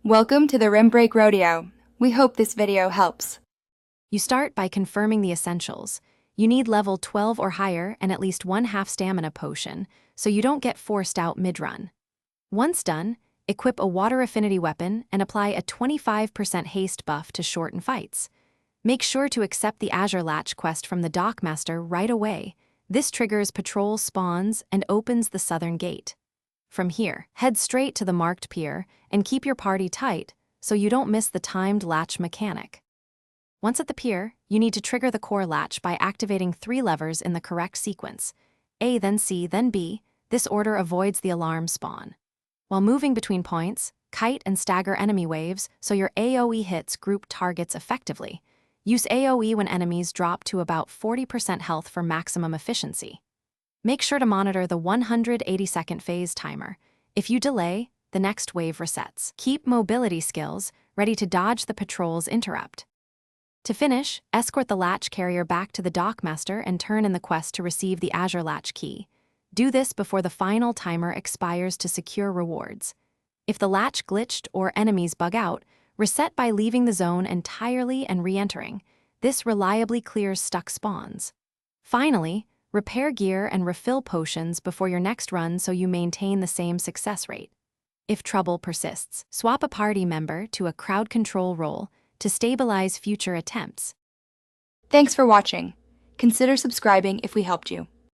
Welcome to the Rim Break Rodeo. We hope this video helps. You start by confirming the essentials. You need level 12 or higher and at least 1/2 stamina potion, so you don't get forced out mid-run. Once done, equip a water affinity weapon and apply a 25% haste buff to shorten fights. Make sure to accept the Azure Latch quest from the Dockmaster right away. This triggers patrol spawns and opens the southern gate. From here, head straight to the marked pier and keep your party tight so you don't miss the timed latch mechanic. Once at the pier, you need to trigger the core latch by activating 3 levers in the correct sequence: A, then C, then B. This order avoids the alarm spawn. While moving between points, kite and stagger enemy waves so your AoE hits group targets effectively. Use AoE when enemies drop to about 40% health for maximum efficiency. Make sure to monitor the 180-second phase timer. If you delay, the next wave resets. Keep mobility skills ready to dodge the patrol's interrupt. To finish, escort the latch carrier back to the Dockmaster and turn in the quest to receive the Azure Latch key. Do this before the final timer expires to secure rewards. If the latch glitched or enemies bug out, reset by leaving the zone entirely and re-entering. This reliably clears stuck spawns. Finally, repair gear and refill potions before your next run so you maintain the same success rate. If trouble persists, swap a party member to a crowd control role to stabilize future attempts. Thanks for watching. Consider subscribing if we helped you.